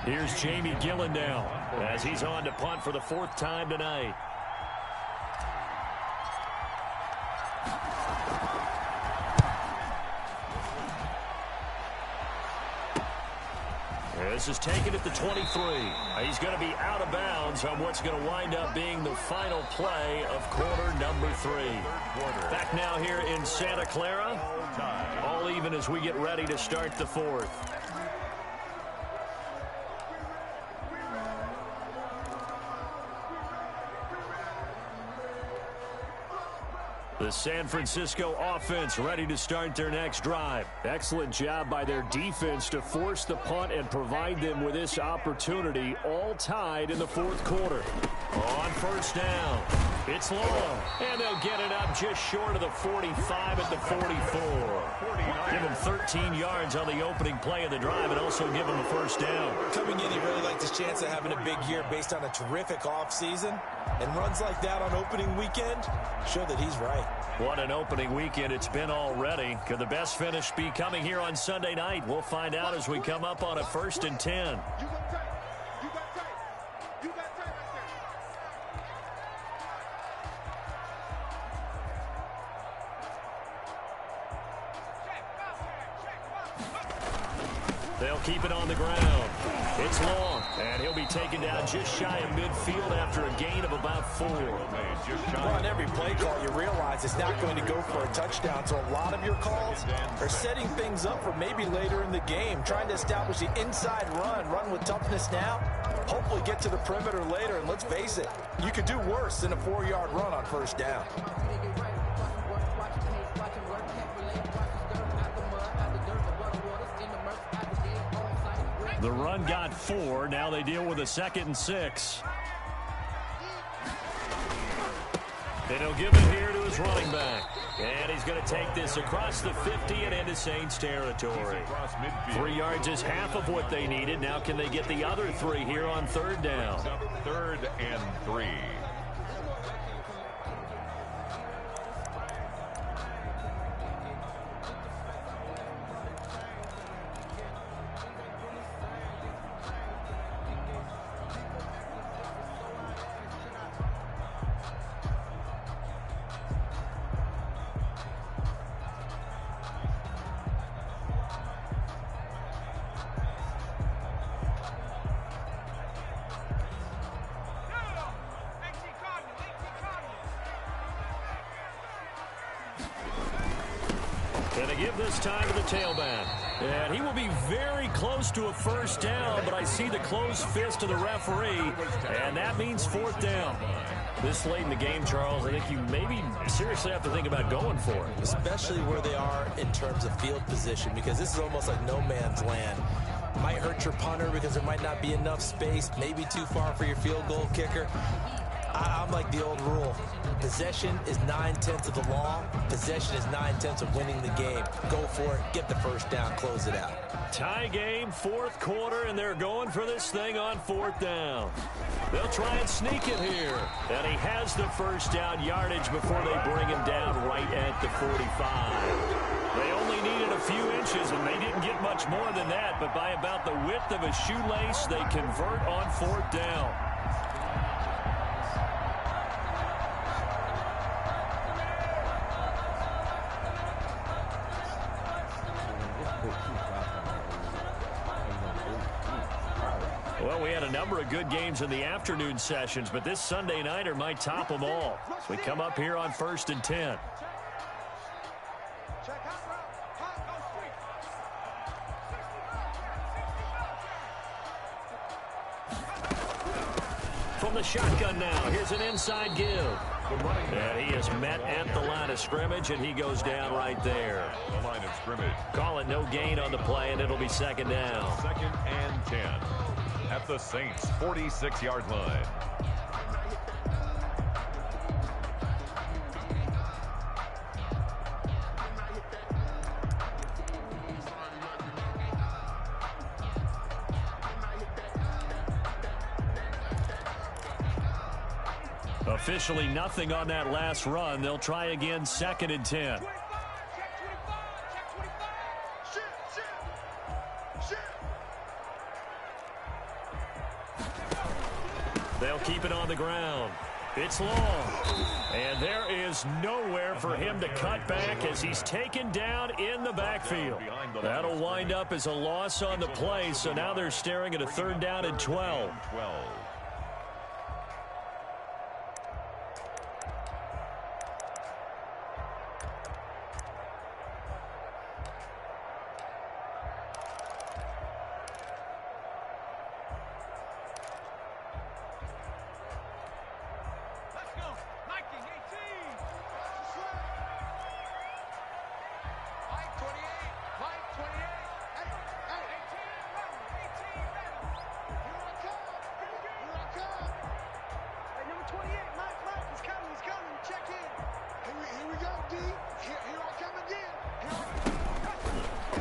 Here's Jamie Gillendow as he's on to punt for the 4th time tonight. This is taken at the 23. He's going to be out of bounds on what's going to wind up being the final play of quarter number 3. Back now here in Santa Clara. All even as we get ready to start the 4th. The San Francisco offense ready to start their next drive. Excellent job by their defense to force the punt and provide them with this opportunity, all tied in the 4th quarter. On first down, it's long, and they'll get it up just short of the 45 at the 44. Give him 13 yards on the opening play of the drive and also give him a first down. Coming in, he really liked his chance of having a big year based on a terrific offseason. And runs like that on opening weekend show that he's right. What an opening weekend it's been already. Could the best finish be coming here on Sunday night? We'll find out as we come up on a 1st and 10. They'll keep it on the ground. It's long, and he'll be taken down just shy of midfield after a gain of about 4. Well, on every play call, you realize it's not going to go for a touchdown, so a lot of your calls are setting things up for maybe later in the game, trying to establish the inside run with toughness now, hopefully get to the perimeter later, and let's face it, you could do worse than a 4-yard run on first down. The run got 4. Now they deal with a 2nd and 6. And he'll give it here to his running back. And he's going to take this across the 50 and into Saints territory. 3 yards is half of what they needed. Now can they get the other 3 here on 3rd down? 3rd and 3. And they give this time to the tailback. And he will be very close to a first down, but I see the closed fist of the referee, and that means 4th down. This late in the game, Charles, I think you maybe seriously have to think about going for it. Especially where they are in terms of field position, because this is almost like no man's land. Might hurt your punter because there might not be enough space, maybe too far for your field goal kicker. I'm like the old rule. Possession is 9/10 of the law. Possession is 9/10 of winning the game. Go for it. Get the first down. Close it out. Tie game, 4th quarter, and they're going for this thing on 4th down. They'll try and sneak it here. And he has the first down yardage before they bring him down right at the 45. They only needed a few inches, and they didn't get much more than that. But by about the width of a shoelace, they convert on 4th down. Well, we had a number of good games in the afternoon sessions, but this Sunday nighter might top them all. So we come up here on 1st and 10. From the shotgun now, here's an inside give. And he is met at the line of scrimmage, and he goes down right there. The line of scrimmage. Call it no gain on the play, and it'll be 2nd down. 2nd and 10 at the Saints' 46-yard line. Officially nothing on that last run. They'll try again 2nd and 10. They'll keep it on the ground. It's long. And there is nowhere for him to cut back as he's taken down in the backfield. That'll wind up as a loss on the play, so now they're staring at a 3rd down and 12.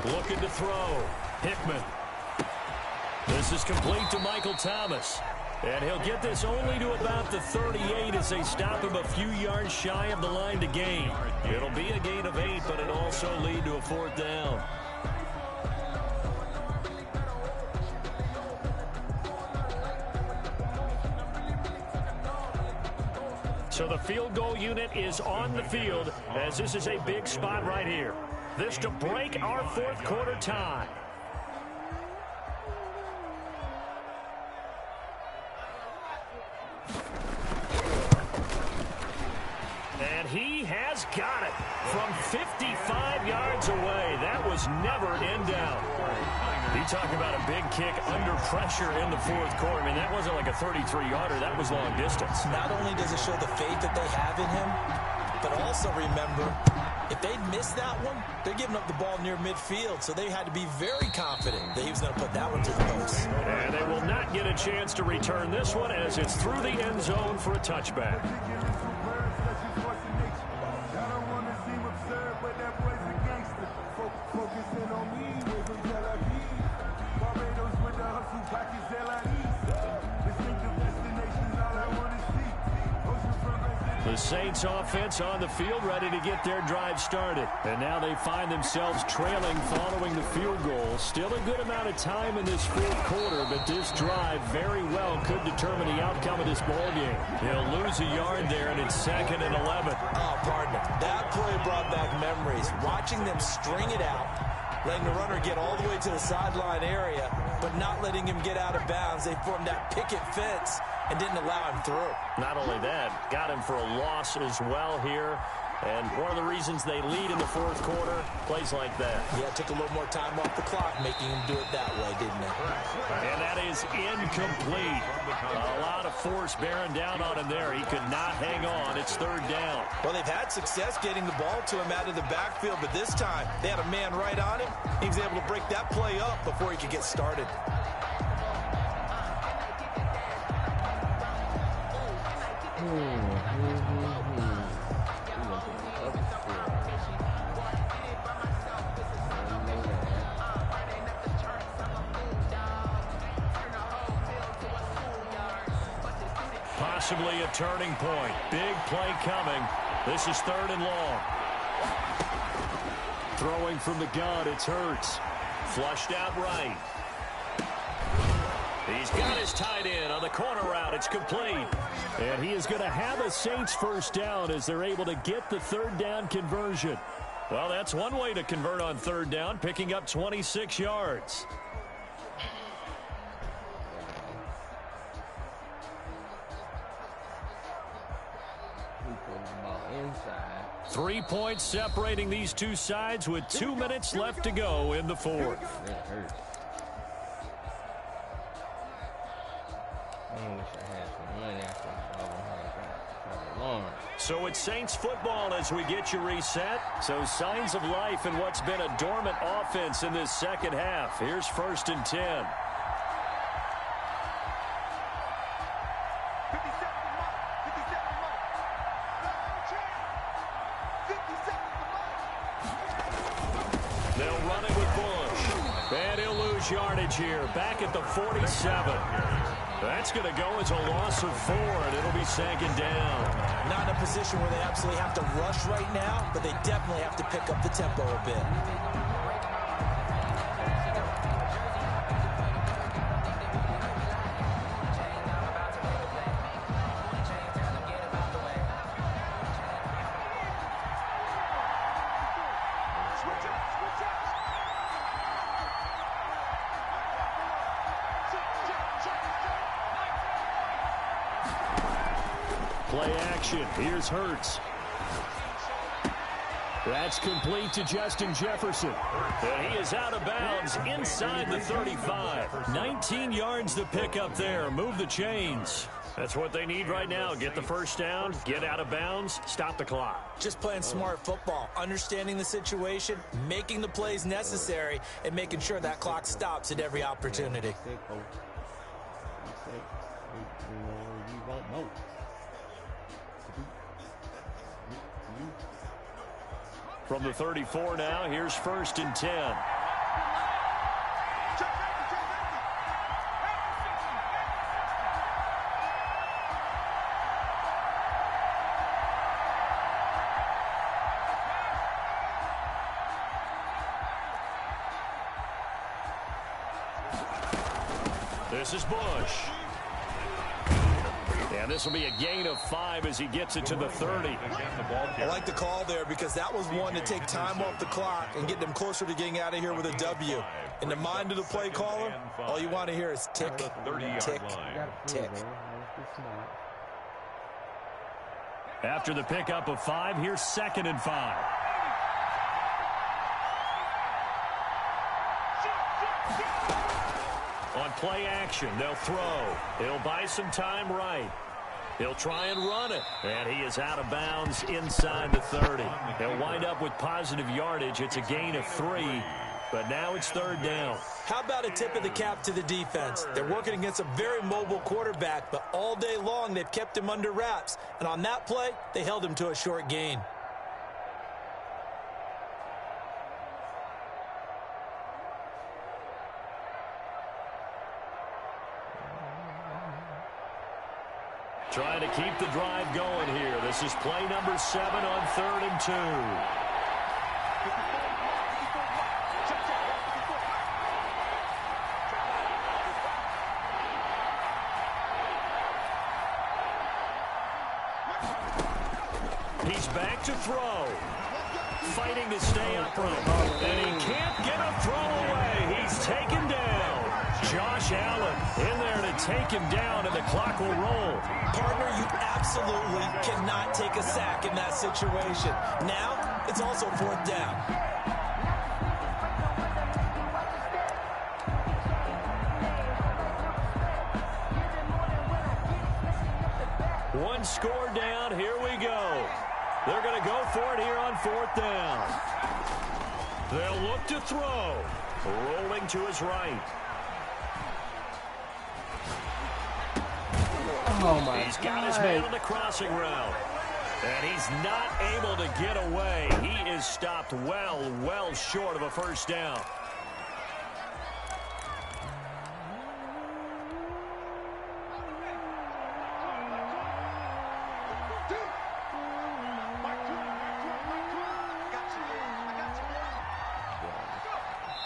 Looking to throw. Hickman. This is complete to Michael Thomas. And he'll get this only to about the 38 as they stop him a few yards shy of the line to gain. It'll be a gain of 8, but it'll also lead to a 4th down. So the field goal unit is on the field as this is a big spot right here. This to break our 4th quarter tie. And he has got it from 55 yards away. That was never in doubt. You talk about a big kick under pressure in the 4th quarter. I mean, that wasn't like a 33-yarder. That was long distance. Not only does it show the faith that they have in him, but also remember, if they'd missed that one, they're giving up the ball near midfield, so they had to be very confident that he was going to put that one to the post. And they will not get a chance to return this one as it's through the end zone for a touchback. The Saints offense on the field ready to get their drive started. And now they find themselves trailing following the field goal. Still a good amount of time in this 4th quarter, but this drive very well could determine the outcome of this ballgame. He'll lose a yard there, and it's 2nd and 11. Oh, pardon me. That play brought back memories. Watching them string it out, letting the runner get all the way to the sideline area, but not letting him get out of bounds. They formed that picket fence and didn't allow him through. Not only that, got him for a loss as well here. And one of the reasons they lead in the 4th quarter, plays like that. Yeah, it took a little more time off the clock, making him do it that way, didn't it? And that is incomplete. A lot of force bearing down on him there. He could not hang on. It's 3rd down. Well, they've had success getting the ball to him out of the backfield, but this time they had a man right on him. He was able to break that play up before he could get started. Possibly a turning point. Big play coming. This is 3rd and long. Throwing from the gun, it's Hurts. Flushed out right. He's got his tight end on the corner route. It's complete. And he is going to have a Saints 1st down as they're able to get the 3rd down conversion. Well, that's one way to convert on 3rd down, picking up 26 yards. Inside. 3 points separating these two sides with 2 minutes left to go in the 4th. That hurts. I wish I had some money after Lawrence. So it's Saints football as we get you reset. So signs of life in what's been a dormant offense in this 2nd half. Here's 1st and 10. They'll run it with Bush. And he'll lose yardage here. Back at the 47. That's going to go as a loss of 4, and it'll be 2nd down. Not in a position where they absolutely have to rush right now, but they definitely have to pick up the tempo a bit. Play action. Here's Hurts. That's complete to Justin Jefferson. And he is out of bounds inside the 35. 19 yards to pick up there. Move the chains. That's what they need right now. Get the first down, get out of bounds, stop the clock. Just playing smart football, understanding the situation, making the plays necessary, and making sure that clock stops at every opportunity. From the 34 now, here's 1st and 10. This is Bush. And this will be a gain of 5 as he gets it to the 30. I like the call there because that was one to take time off the clock and get them closer to getting out of here with a W. In the mind of the play caller, all you want to hear is tick, tick, tick. After the pickup of 5, here's 2nd and 5. On play action, they'll throw. He'll buy some time right. He'll try and run it. And he is out of bounds inside the 30. He'll wind up with positive yardage. It's a gain of 3. But now it's 3rd down. How about a tip of the cap to the defense? They're working against a very mobile quarterback, but all day long they've kept him under wraps. And on that play, they held him to a short gain. Trying to keep the drive going here. This is play number 7 on 3rd and 2. He's back to throw. Fighting to stay upright. And he can't get a throw away. He's taken down. Josh Allen in there to take him down, and the clock will roll. Partner, you absolutely cannot take a sack in that situation. Now, it's also 4th down. One score down. Here we go. They're going to go for it here on 4th down. They'll look to throw. Rolling to his right. Oh my He's got his man on the crossing route. And he's not able to get away. He is stopped well short of a first down.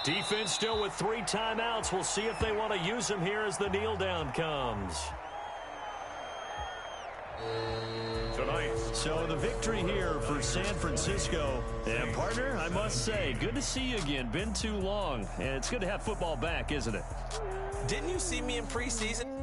Defense still with 3 timeouts. We'll see if they want to use them here as the kneel down comes. Tonight. So the victory here for San Francisco. And partner, I must say, good to see you again. Been too long. And it's good to have football back, isn't it? Didn't you see me in preseason?